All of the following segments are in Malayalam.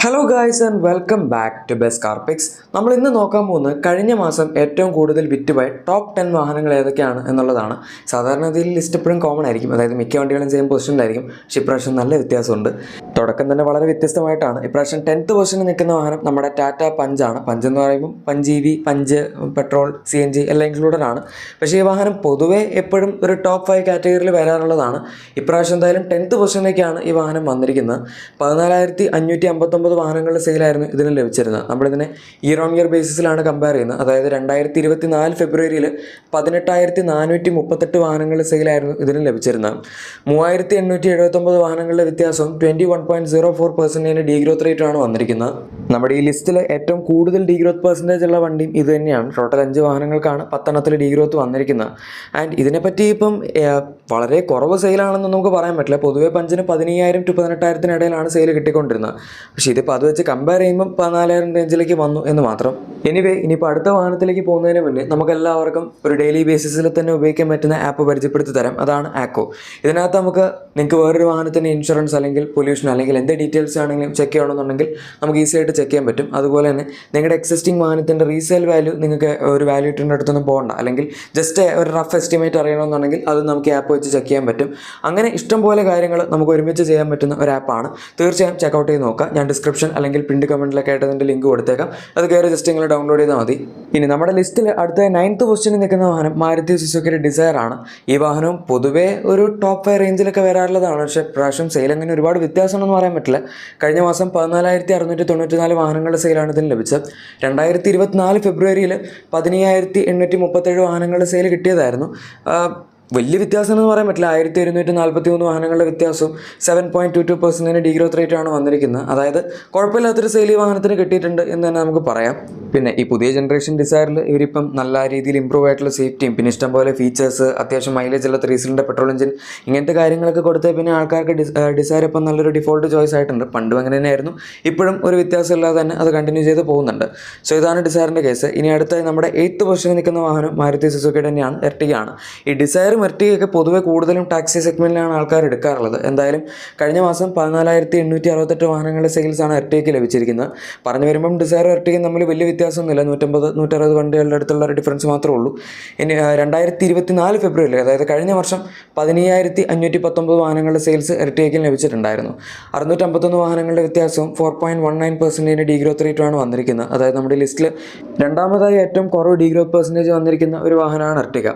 Hello guys and welcome back to best car picks. നമ്മൾ ഇന്ന് നോക്കാൻ പോകുന്നത് കഴിഞ്ഞ മാസം ഏറ്റവും കൂടുതൽ വിറ്റുപോയ ടോപ്പ് 10 വാഹനങ്ങൾ ഏതൊക്കെയാണ് എന്നുള്ളതാണ്. സാധാരണ ഇതിൽ ലിസ്റ്റ് എപ്പോഴും കോമൺ ആയിരിക്കും, അതായത് മിക്ക വണ്ടികളും സെയിം പൊസിഷനിലായിരിക്കും. പക്ഷേ ഇപ്രാവശ്യം നല്ല വ്യത്യാസമുണ്ട്. തുടക്കം തന്നെ വളരെ വ്യത്യസ്തമായിട്ടാണ്. ഇപ്രാവശ്യം 10th പൊസിഷനിൽ നിൽക്കുന്ന വാഹനം നമ്മുടെ ടാറ്റ പഞ്ചാണ്. പഞ്ച് എന്ന് പറയുമ്പോൾ punch EV, punch petrol, CNG എല്ലാം ഇൻക്ലൂഡഡ് ആണ്. പക്ഷേ ഈ വാഹനം പൊതുവേ എപ്പോഴും ഒരു ടോപ്പ് 5 കാറ്റഗറിയിൽ വരാറുള്ളതാണ്. ഇപ്രാവശ്യം എന്തായാലും 10th പൊസിഷനിലേക്കാണ് ഈ വാഹനം വന്നിരിക്കുന്നത്. 14,559 വാഹനങ്ങളുടെ സെയിലായിരുന്നു ഇതിന് ലഭിച്ചിരുന്നത്. നമ്മളിതിനെ ഇയർ ഓൺ ഇയർ ബേസിസിലാണ് കമ്പയർ ചെയ്യുന്നത്. അതായത് 2024 ഫെബ്രുവരിയിൽ 18,438 വാഹനങ്ങളുടെ സെയിലായിരുന്നു ഇതിന് ലഭിച്ചിരുന്നത്. 3,879 വാഹനങ്ങളുടെ വ്യത്യാസവും 21.04% ഡീഗ്രോത്ത് റേറ്റ് ആണ് വന്നിരിക്കുന്നത്. നമ്മുടെ ഈ ലിസ്റ്റിൽ ഏറ്റവും കൂടുതൽ ഡീഗ്രോത്ത് പെർസെൻറ്റേജ് ഉള്ള വണ്ടിയും ഇത് തന്നെയാണ്. ടോട്ടൽ 5 വാഹനങ്ങൾക്കാണ് 10 ഡീഗ്രോത്ത് വന്നിരിക്കുന്നത്. ആൻഡ് ഇതിനെപ്പറ്റി ഇപ്പം വളരെ കുറവ് സെയിലാണെന്ന് നമുക്ക് പറയാൻ പറ്റില്ല. പൊതുവേ പഞ്ചിന് 15,000 to 18,000 ഇടയിലാണ് സെയിൽ കിട്ടിക്കൊണ്ടിരുന്നത്. പക്ഷേ ഇതിപ്പോൾ അത് വെച്ച് കമ്പയർ ചെയ്യുമ്പോൾ 14,000 റേഞ്ചിലേക്ക് വന്നു എന്ന് മാത്രം. ഇനിയിപ്പോൾ അടുത്ത വാഹനത്തിലേക്ക് പോകുന്നതിന് മുന്നേ നമുക്കെല്ലാവർക്കും ഒരു ഡെയിലി ബേസിസിൽ തന്നെ ഉപയോഗിക്കാൻ പറ്റുന്ന ആപ്പ് പരിചയപ്പെടുത്തി തരാം. അതാണ് ആക്കോ. ഇതിനകത്ത് നിങ്ങൾക്ക് വേറൊരു വാഹനത്തിൻ്റെ ഇൻഷുറൻസ് അല്ലെങ്കിൽ പൊല്യൂഷൻ അല്ലെങ്കിൽ എന്ത് ഡീറ്റെയിൽസ് ആണെങ്കിലും ചെക്ക് ചെയ്യണമെന്നുണ്ടെങ്കിൽ നമുക്ക് ഈസി ആയിട്ട് ചെക്ക് ചെയ്യാൻ പറ്റും. അതുപോലെ തന്നെ നിങ്ങളുടെ എക്സിസ്റ്റിംഗ് വാഹനത്തിൻ്റെ റീസെയിൽ വാല്യൂ നിങ്ങൾക്ക് ഒരു വാല്യൂറ്ററിൻ്റെ അടുത്തൊന്നും പോകണ്ട, അല്ലെങ്കിൽ ജസ്റ്റ് ഒരു റഫ് എസ്റ്റിമേറ്റ് അറിയണമെന്നുണ്ടെങ്കിൽ അത് നമുക്ക് ആപ്പ് വെച്ച് ചെക്ക് ചെയ്യാൻ പറ്റും. അങ്ങനെ ഇഷ്ടംപോലെ കാര്യങ്ങൾ നമുക്ക് ഒരുമിച്ച് ചെയ്യാൻ പറ്റുന്ന ഒരു ആപ്പാണ്. തീർച്ചയായും ചെക്കൗട്ട് ചെയ്ത് നോക്കാം. ഞാൻ ഡിസ്ക്രിപ്ഷൻ അല്ലെങ്കിൽ പിൻഡ് കമൻറ്റിലൊക്കെ ആയിട്ട് അതിൻ്റെ ലിങ്ക് കൊടുത്തേക്കാം. അത് കയറി ജസ്റ്റ് നിങ്ങൾ ഡൗൺലോഡ് ചെയ്താൽ മതി. ഇനി നമ്മുടെ ലിസ്റ്റിൽ അടുത്ത 9th പൊസിഷനിൽ നിൽക്കുന്ന വാഹനം മാരുതി സുസുക്കിയുടെ ഡിസയർ ആണ്. ഈ വാഹനവും പൊതുവേ ഒരു ടോപ്പ് 5 റേഞ്ചിലൊക്കെ വരാറുള്ളതാണ്. പക്ഷേ പ്രാവശ്യം സെയിൽ അങ്ങനെ ഒരുപാട് വ്യത്യാസമൊന്നും പറയാൻ പറ്റില്ല. കഴിഞ്ഞ മാസം 14,694 വാഹനങ്ങളുടെ സെയിലാണ് ഇതിന് ലഭിച്ചത്. 2024 ഫെബ്രുവരിയിൽ 15,837 വാഹനങ്ങളുടെ സെയിൽ കിട്ടിയതായിരുന്നു. വലിയ വ്യത്യാസം എന്ന് പറയാൻ പറ്റില്ല. 1,243 വാഹനങ്ങളുടെ വ്യത്യാസവും 7.22% ഡീഗ്രോത്ത് റേറ്റ് ആണ് വന്നിരിക്കുന്നത്. അതായത് കുഴപ്പമില്ലാത്തൊരു സെയിൽ ഈ വാഹനത്തിന് കിട്ടിയിട്ടുണ്ട് എന്ന് തന്നെ നമുക്ക് പറയാം. പിന്നെ ഈ പുതിയ ജനറേഷൻ ഡിസയറിൽ ഇവരിപ്പം നല്ല രീതിയിൽ ഇമ്പ്രൂവ് ആയിട്ടുള്ള സേഫ്റ്റിയും പിന്നെ ഇഷ്ടംപോലെ ഫീച്ചേഴ്സ്, അത്യാവശ്യം മൈലേജ് ഉള്ള 3 സിലിണ്ടർ പെട്രോൾ എഞ്ചിൻ, ഇങ്ങനത്തെ കാര്യങ്ങളൊക്കെ കൊടുത്തേ പിന്നെ ആൾക്കാർക്ക് ഡിസയർ ഇപ്പം നല്ലൊരു ഡിഫോൾട്ട് ചോയ്സ് ആയിട്ടുണ്ട്. പണ്ടും അങ്ങനെ തന്നെയായിരുന്നു, ഇപ്പോഴും ഒരു വ്യത്യാസമില്ലാതെ തന്നെ അത് കണ്ടിന്യൂ ചെയ്ത് പോകുന്നുണ്ട്. സോ ഇതാണ് ഡിസയറിൻ്റെ കേസ്. ഇനി അടുത്ത നമ്മുടെ 8th പൊസിഷനിൽ നിൽക്കുന്ന വാഹനം മാരുതി സുസുക്കിയുടെ തന്നെയാണ്, എർട്ടിഗയാണ്. ഈ ഡിസയർ എർട്ടിഗയൊക്കെ പൊതുവെ കൂടുതലും ടാക്സി സെഗ്മെൻറ്റിലാണ് ആൾക്കാർ എടുക്കാറുള്ളത്. എന്തായാലും കഴിഞ്ഞ മാസം 14,868 വാഹനങ്ങളുടെ സെയിൽസാണ് എർട്ടിഗയ്ക്ക് ലഭിച്ചിരിക്കുന്നത്. പറഞ്ഞു വരുമ്പം ഡിസയറും എർട്ടിഗയും തമ്മിൽ വലിയ വ്യത്യാസമൊന്നുമില്ല. 150-160 വണ്ടികളുടെ അടുത്തുള്ള ഒരു ഡിഫറൻസ് മാത്രമേ ഉള്ളൂ. ഇനി 2024 ഫെബ്രുവരിയിൽ, അതായത് കഴിഞ്ഞ വർഷം 15,519 വാഹനങ്ങളുടെ സെയിൽസ് എർട്ടിഗയ്ക്ക് ലഭിച്ചിട്ടുണ്ടായിരുന്നു. 651 വാഹനങ്ങളുടെ വ്യത്യാസവും 4.19% ഡീഗ്രോത്ത് റേറ്റുമാണ് വന്നിരിക്കുന്നത്. അതായത് നമ്മുടെ ലിസ്റ്റിൽ രണ്ടാമതായി ഏറ്റവും കുറവ് ഡീഗ്രോത്ത് പെർസെൻറ്റേജ് വന്നിരിക്കുന്ന ഒരു വാഹനമാണ് എർട്ടിഗ.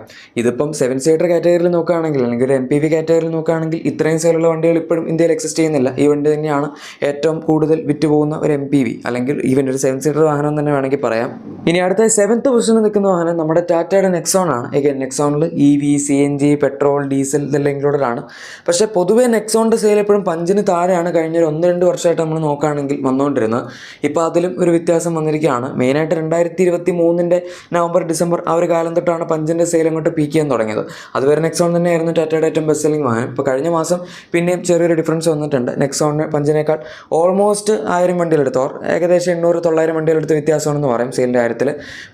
ഇതിപ്പം 7 സീറ്റർ കാറ്റഗറിയിൽ നോക്കുകയാണെങ്കിൽ അല്ലെങ്കിൽ ഒരു MPV കാറ്റഗറിയിൽ നോക്കുകയാണെങ്കിൽ ഇത്രയും സെയിലുള്ള വണ്ടികൾ ഇപ്പോഴും ഇന്ത്യയിൽ എക്സിസ്റ്റ് ചെയ്യുന്നില്ല. ഈ വണ്ടി തന്നെയാണ് ഏറ്റവും കൂടുതൽ വിറ്റ് പോകുന്ന ഒരു MPV, അല്ലെങ്കിൽ ഈവൻ ഒരു 7 സീറ്റർ വാഹനം തന്നെ വേണമെങ്കിൽ പറയാം. ഇനി അടുത്ത 7th പൊസിഷനിൽ നിൽക്കുന്ന വാഹനം നമ്മുടെ ടാറ്റയുടെ നെക്സോൺ ആണ്. നെക്സോണിൽ EV, CNG, പെട്രോൾ, ഡീസൽ ഇതെല്ലാം ഇൻക്ലൂഡഡ് ആണ്. പക്ഷേ പൊതുവേ നെക്സോണിൻ്റെ സെയിൽ എപ്പോഴും പഞ്ചിന് താഴെയാണ് കഴിഞ്ഞൊരു 1-2 വർഷമായിട്ട് നമ്മൾ നോക്കുകയാണെങ്കിൽ വന്നുകൊണ്ടിരുന്നത്. ഇപ്പോൾ അതിലും ഒരു വ്യത്യാസം വന്നിരിക്കുകയാണ്. മെയിനായിട്ട് 2023 നവംബർ ഡിസംബർ ആ ഒരു കാലം തൊട്ടാണ് പഞ്ചിൻ്റെ സെയിൽ അങ്ങോട്ട് പീക്ക് ചെയ്യാൻ തുടങ്ങിയത്. അതുവരെ നെക്സോൺ തന്നെയായിരുന്നു ടാറ്റയുടെ ഏറ്റവും ബെസ്റ്റ് സെല്ലിംഗ് വാഹനം. ഇപ്പോൾ കഴിഞ്ഞ മാസം പിന്നെയും ചെറിയൊരു ഡിഫറൻസ് വന്നിട്ടുണ്ട്. നെക്സോണിന് പഞ്ചിനേക്കാൾ ഓൾമോസ്റ്റ് 1000 വണ്ടികളെടുത്തോ ഏകദേശം 800-900 വണ്ടികളെടുത്ത് വ്യത്യാസമാണെന്ന് പറയും സെയിലിൻ്റെ കാര്യത്തിൽ.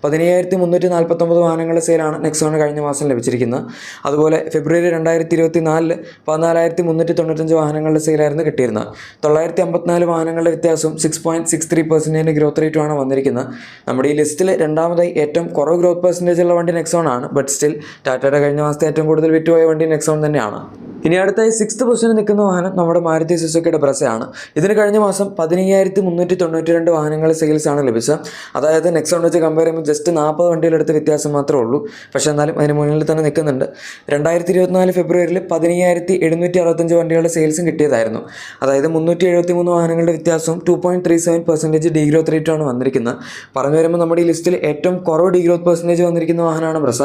15,349 വാഹനങ്ങളുടെ സെയിലാണ് നെക്സോണിന് കഴിഞ്ഞ മാസം ലഭിച്ചിരിക്കുന്നത്. അതുപോലെ ഫെബ്രുവരി 2024 14,395 വാഹനങ്ങളുടെ സെയിലായിരുന്നു കിട്ടിയിരുന്നത്. 954 വാഹനങ്ങളുടെ വ്യത്യാസവും 6.63% ഗ്രോത്ത് റേറ്റുമാണ് വന്നിരിക്കുന്നത്. നമ്മുടെ ഈ ലിസ്റ്റിൽ രണ്ടാമതായി ഏറ്റവും കുറവ് ഗ്രോത്ത് പെർസെൻറ്റേജ് ഉള്ള വണ്ടി നെക്സോൺ ആണ്. ബട്ട് സ്റ്റിൽ ടാറ്റയുടെ കഴിഞ്ഞ മാസത്തെ ഏറ്റവും കൂടുതൽ വിറ്റുപോയ വണ്ടി നെക്സോൺ തന്നെയാണ്. ഇനി അടുത്തായി 6th പൊസിഷനിൽ നിൽക്കുന്ന വാഹനം നമ്മുടെ മാരുതി സുസുക്കിയുടെ ബ്രസയാണ്. ഇതിന് കഴിഞ്ഞ മാസം 15,392 വാഹനങ്ങളുടെ സെയിൽസാണ് ലഭിച്ചത്. അതായത് നെക്സോൺ വെച്ച് കമ്പയർ ചെയ്യുമ്പോൾ ജസ്റ്റ് 40 വണ്ടികളെടുത്ത് വ്യത്യാസം മാത്രമേ ഉള്ളൂ. പക്ഷേ എന്നാലും അതിന് മുന്നിൽ തന്നെ നിൽക്കുന്നുണ്ട്. 2024 ഫെബ്രുവരിയിൽ 15,765 വണ്ടികളുടെ സെയിൽസും കിട്ടിയതായിരുന്നു. അതായത് 373 വാഹനങ്ങളുടെ വ്യത്യാസവും 2.37% ഡീഗ്രോത്ത് റേറ്റാണ് വന്നിരിക്കുന്നത്. പറഞ്ഞു വരുമ്പോൾ നമ്മുടെ ഈ ലിസ്റ്റിൽ ഏറ്റവും കുറവ് ഡീഗ്രോത്ത് പെർസെൻറ്റേജ് വന്നിരിക്കുന്ന വാഹനമാണ് ബ്രസ.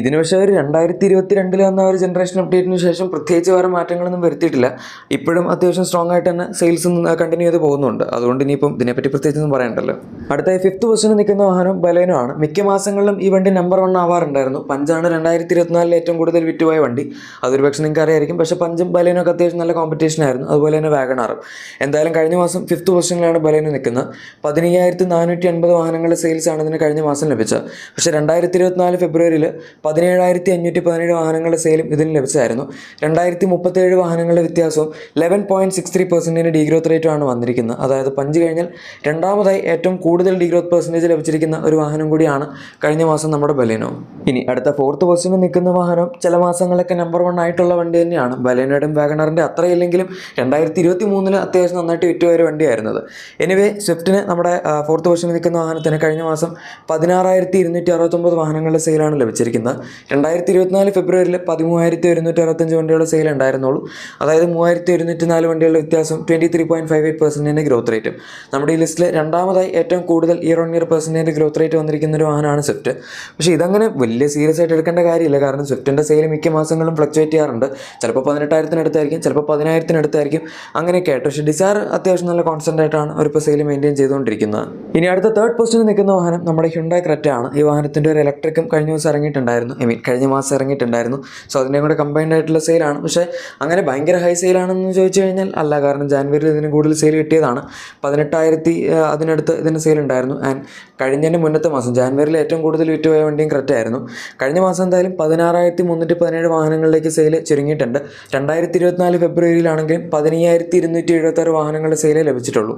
ഇതിന് പക്ഷേ ഒരു 2022 വന്ന ഒരു ജനറേഷൻ അപ്ഡേറ്റിന് ശേഷം പ്രത്യേകിച്ച് വേറെ മാറ്റങ്ങളൊന്നും വരുത്തിയിട്ടില്ല. ഇപ്പോഴും അത്യാവശ്യം സ്ട്രോങ് ആയിട്ട് തന്നെ സെയിൽസ് കണ്ടിന്യൂ ചെയ്ത് പോകുന്നുണ്ട്. അതുകൊണ്ട് ഇനിയിപ്പം ഇതിനെപ്പറ്റി പ്രത്യേകിച്ചൊന്നും പറയണ്ടല്ലോ. അടുത്തായി 5th പൊസിഷനിൽ നിൽക്കുന്ന വാഹനം ബലേനോ ആണ്. മിക്ക മാസങ്ങളിലും ഈ വണ്ടി നമ്പർ 1 ആവാറുണ്ടായിരുന്നു. പഞ്ചാണ് 2024 ഏറ്റവും കൂടുതൽ വിറ്റുപോയ വണ്ടി. അതൊരു പക്ഷേ നിങ്ങൾക്ക് അറിയായിരിക്കും. പക്ഷേ പഞ്ചും ബലേനോ ഒക്കെ അത്യാവശ്യം നല്ല കോമ്പറ്റീഷൻ ആയിരുന്നു. അതുപോലെ തന്നെ വാഗണാറും. എന്തായാലും കഴിഞ്ഞ മാസം 5th പൊസിഷനിലാണ് ബലേനോ നിൽക്കുന്നത്. 15,480 വാഹനങ്ങളുടെ സെയിൽസാണ് ഇതിന് കഴിഞ്ഞ മാസം ലഭിച്ചത്. പക്ഷേ 2024 ഫെബ്രുവരിയിൽ 17,517 വാഹനങ്ങളുടെ സെയിലും ഇതിന് ലഭിച്ചതായിരുന്നു. 2037 വാഹനങ്ങളുടെ വ്യത്യാസവും 11.63% ഡീഗ്രോത്ത് റേറ്റുമാണ് വന്നിരിക്കുന്നത്. അതായത് 5 കഴിഞ്ഞാൽ രണ്ടാമതായി ഏറ്റവും കൂടുതൽ ഡീഗ്രോത്ത് പെർസെൻറ്റേജ് ലഭിച്ചിരിക്കുന്ന ഒരു വാഹനം കൂടിയാണ് കഴിഞ്ഞ മാസം നമ്മുടെ ബലേനോ. ഇനി അടുത്ത 4th പൊസിഷനിൽ നിൽക്കുന്ന വാഹനം ചില മാസങ്ങളൊക്കെ നമ്പർ 1 ആയിട്ടുള്ള വണ്ടി തന്നെയാണ്. ബലേനോയുടെയും വാഗണറിൻ്റെ അത്രയില്ലെങ്കിലും 2023 അത്യാവശ്യം നന്നായിട്ട് വിറ്റുപോയ ഒരു വണ്ടിയായിരുന്നത്. എനിവേ സ്വിഫ്റ്റിന് നമ്മുടെ 4th പൊസിഷനിൽ നിൽക്കുന്ന വാഹനത്തിന് കഴിഞ്ഞ മാസം 16,269 വാഹനങ്ങളുടെ സെയിലാണ് ലഭിച്ചിരിക്കുന്നത്. 2024 ഫെബ്രുവരിയിൽ 13,165 വണ്ടികളുടെ സെയിൽ ഉണ്ടായിരുന്നുള്ളൂ. അതായത് 3,104 വണ്ടികളുടെ വ്യത്യാസം 23.58% ഗ്രോത്ത് റേറ്റും. നമ്മുടെ ഈ ലിസ്റ്റിൽ രണ്ടാമതായി ഏറ്റവും കൂടുതൽ year on year percentage growth rate വന്നിരിക്കുന്ന ഒരു വാഹനമാണ് സ്വിഫ്റ്റ്. പക്ഷേ ഇതങ്ങനെ വലിയ സീരിയസ് ആയിട്ട് എടുക്കേണ്ട കാര്യമില്ല. കാരണം സ്വിഫ്റ്റിൻ്റെ സെയിൽ മിക്ക മാസങ്ങളും ഫ്ലക്ച്വേറ്റ് ചെയ്യാറുണ്ട്. ചിലപ്പോൾ 18,000 ചിലപ്പോൾ 10,000 അങ്ങനെയൊക്കെ ആയിട്ട്. പക്ഷേ ഡിസയർ അത്യാവശ്യം നല്ല കോൺസ്റ്റൻ്റ് ആയിട്ടാണ് അവരിപ്പോൾ സെയിൽ മെയിൻറ്റെയിൻ ചെയ്തുകൊണ്ടിരിക്കുന്നത്. ഇനി അടുത്ത 3rd പൊസിഷനിൽ നിൽക്കുന്ന വാഹനം നമ്മുടെ ഹ്യുണ്ടായി ക്രെറ്റ ആണ്. ഈ വാഹനത്തിൻ്റെ ഒരു ഇലക്ട്രിക്കും കഴിഞ്ഞ ദിവസം ഇറങ്ങിയിട്ടുണ്ടായിരുന്നു. കഴിഞ്ഞ മാസം ഇറങ്ങിയിട്ടുണ്ടായിരുന്നു. സോ അതിൻ്റെ കൂടെ കമ്പൈൻഡ് ആയിട്ടുള്ള സെയിലാണ്. പക്ഷേ അങ്ങനെ ഭയങ്കര ഹൈ സെയിലാണെന്ന് ചോദിച്ചു കഴിഞ്ഞാൽ അല്ല. കാരണം ജാനുവരിയിൽ ഇതിന് കൂടുതൽ സെയിൽ കിട്ടിയതാണ്. 18,000 അതിനടുത്ത് ഇതിന് സെയിൽ ഉണ്ടായിരുന്നു. ആൻഡ് കഴിഞ്ഞതിൻ്റെ മുന്നത്തെ മാസം ജാനുവരിയിൽ ഏറ്റവും കൂടുതൽ വിറ്റുപോയ വണ്ടിയും ക്രെറ്റ ആയിരുന്നു. കഴിഞ്ഞ മാസം എന്തായാലും 16,317 വാഹനങ്ങളിലേക്ക് സെയിൽ ചുരുങ്ങിയിട്ടുണ്ട്. 2024 ഫെബ്രുവരിയിലാണെങ്കിലും 15,276 വാഹനങ്ങളുടെ സെയിലേ ലഭിച്ചിട്ടുള്ളൂ.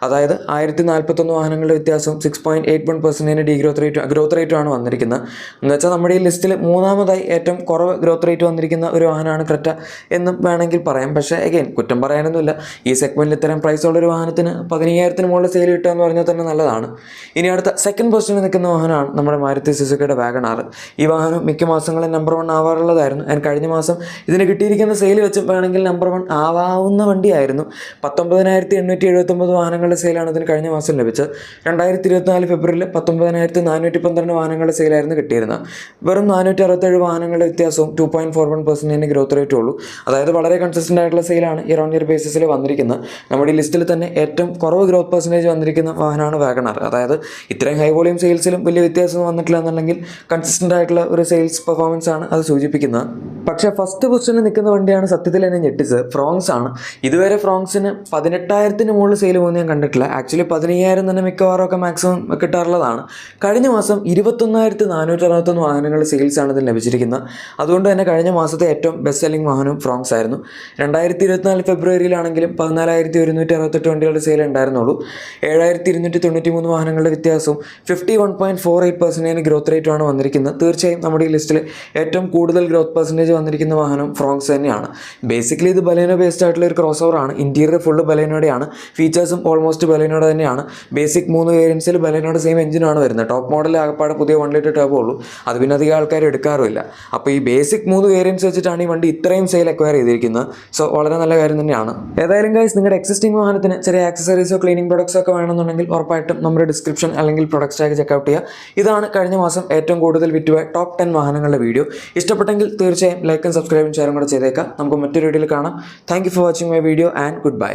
അതായത് 1,041 വാഹനങ്ങളുടെ വ്യത്യാസവും 6.81% ഗ്രോത്ത് റേറ്റുമാണ് വന്നിരിക്കുന്നത്. എന്ന് വെച്ചാൽ നമ്മുടെ ഈ ലിസ്റ്റിൽ മൂന്നാമതായി ഏറ്റവും കുറവ് ഗ്രോത്ത് റേറ്റ് വന്നിരിക്കുന്ന ഒരു വാഹനമാണ് ക്രെറ്റ എന്നും വേണമെങ്കിൽ പറയാം. പക്ഷേ അഗൈൻ കുറ്റം പറയാനൊന്നുമില്ല. ഈ സെഗ്മെൻറ്റിൽ ഇത്തരം പ്രൈസുള്ളൊരു വാഹനത്തിന് 15,000 മുകളിൽ സെയിൽ കിട്ടുക എന്ന് പറഞ്ഞാൽ തന്നെ നല്ലതാണ്. ഇനി അടുത്ത 2nd പൊസിഷനിൽ നിൽക്കുന്ന വാഹനമാണ് നമ്മുടെ മാരുതി സുസുക്കിയുടെ വാഗണാർ. ഈ വാഹനം മിക്ക മാസങ്ങളിൽ നമ്പർ 1 ആവാറുള്ളതായിരുന്നു. ആൻഡ് കഴിഞ്ഞ മാസം ഇതിന് കിട്ടിയിരിക്കുന്ന സെയിൽ വെച്ച് വേണമെങ്കിൽ നമ്പർ 1 ആവാവുന്ന വണ്ടിയായിരുന്നു. 19,879 വാഹനങ്ങളുടെ സെയിലാണ് ഇതിന് കഴിഞ്ഞ മാസം ലഭിച്ചത്. 2024 ഫെബ്രുവരിയിൽ 19,412 വാഹനങ്ങളുടെ സെയിലായിരുന്നു കിട്ടിയിരുന്നത്. വെറും 467 വാഹനങ്ങളുടെ വ്യത്യാസവും 2.41% ഗ്രോത്ത് റേറ്റും ഉള്ളൂ. അതായത് വളരെ കൺസിസ്റ്റൻ്റ് ആയിട്ടുള്ള സെയിലാണ് ഇയർ ഓൺ ഇയർ ബേസിസിൽ വന്നിരിക്കുന്നത്. നമ്മുടെ ഈ ലിസ്റ്റിൽ തന്നെ ഏറ്റവും കുറവ് ഗ്രോത്ത് പെർസെൻറ്റേജ് വന്നിരിക്കുന്ന വാഹനമാണ് വാഗണാർ. അതായത് ഇത്രയും ഹൈ വോളിയം സെയിൽസിലും വലിയ വ്യത്യാസം വന്നിട്ടില്ല എന്നുണ്ടെങ്കിൽ കൺസിസ്റ്റൻ്റ് ആയിട്ടുള്ള ഒരു സെയിൽസ് പെർഫോമൻസ് ആണ് അത് സൂചിപ്പിക്കുന്നത്. പക്ഷേ 1st പൊസിഷനിൽ നിൽക്കുന്ന വണ്ടിയാണ് സത്യത്തിൽ എന്നെ ഞെട്ടിച്ചത്. ഫ്രോങ്സ് ആണ്. ഇതുവരെ ഫ്രോങ്സിന് 18,000 മുകളിൽ സെയിൽ പോകുന്നത് ഞാൻ കണ്ടിട്ടില്ല. ആക്ച്വലി 15,000 തന്നെ മിക്കവാറും ഒക്കെ മാക്സിമം കിട്ടാറുള്ളതാണ്. കഴിഞ്ഞ മാസം 21,461 വാഹനങ്ങളുടെ സെയിൽസാണ് ഇതിന് ലഭിച്ചിരിക്കുന്നത്. അതുകൊണ്ട് തന്നെ കഴിഞ്ഞ മാസത്തെ ഏറ്റവും ബെസ്റ്റ് സെല്ലിംഗ് വാഹനം ഫ്രോങ്സ് ആയിരുന്നു. 2024 ഫെബ്രുവരിയിലാണെങ്കിലും 14,168 വണ്ടികളുടെ സെയിൽ ഉണ്ടായിരുന്നുള്ളൂ. 7,293 വാഹനങ്ങളുടെ വ്യത്യാസവും 51.48% ഗ്രോത്ത് റേറ്റുമാണ് വന്നിരിക്കുന്നത്. തീർച്ചയായും നമ്മുടെ ഈ ലിസ്റ്റിൽ ഏറ്റവും കൂടുതൽ ഗ്രോത്ത് പെർസെൻറ്റേജ് വന്നിരിക്കുന്ന വാഹനം ഫ്രോങ്സ് തന്നെയാണ്. ബേസിക്കലി ഇത് ബലേനോ ബേസ്ഡ് ആയിട്ടുള്ള ഒരു ക്രോസ് ഓവറാണ്. ഇൻറ്റീരിയർ ഫുള്ള് ബലേനോടെയാണ്. ഫീച്ചേഴ്സും ഓൾമോസ്റ്റ് ബലേനോടെ തന്നെയാണ്. ബേസിക് 3 വേരിയൻസിൽ ബലേനോയുടെ സെയിം എഞ്ചിനാണ് വരുന്നത്. ടോപ്പ് മോഡൽ ആകപ്പാടെ പുതിയ 1 ലിറ്റർ ടർബോ ഉള്ളൂ. അത് പിന്നെ അധികം ആൾക്കാർ എടുക്കാറുമില്ല. അപ്പോൾ ഈ ബേസിക് 3 വേരിയൻസ് വെച്ചിട്ടാണ് ഈ വണ്ടി ഇത്രയും സെയിൽ അക്വയർ ചെയ്തിരിക്കുന്നത്. സോ വളരെ നല്ല കാര്യം തന്നെയാണ്. ഏതായാലും ഗൈസ്, നിങ്ങളുടെ എക്സിസ്റ്റിംഗ് വാഹനത്തിന് ചെറിയ ആക്സസറീസോ ക്ലീനിങ് പ്രൊഡക്ട്സോ ഒക്കെ വേണമെന്നുണ്ടെങ്കിൽ ഉറപ്പായിട്ടും നമ്മുടെ ഡിസ്ക്രിപ്ഷൻ അല്ലെങ്കിൽ പ്രൊഡക്റ്റ് ടാഗ് ചെക്കൗട്ട് ചെയ്യുക. ഇതാണ് കഴിഞ്ഞ മാസം ഏറ്റവും കൂടുതൽ വിറ്റുപോയ ടോപ്പ് 10 വാഹനങ്ങളുടെ വീഡിയോ. ഇഷ്ടപ്പെട്ടെങ്കിൽ തീർച്ചയായും ലൈക്കും സബ്സ്ക്രൈബും ഷെയറും കൂടെ ചെയ്തേക്കാം. നമുക്ക് മറ്റൊരു വീഡിയോയിൽ കാണാം. Thank you for watching my video and good bye.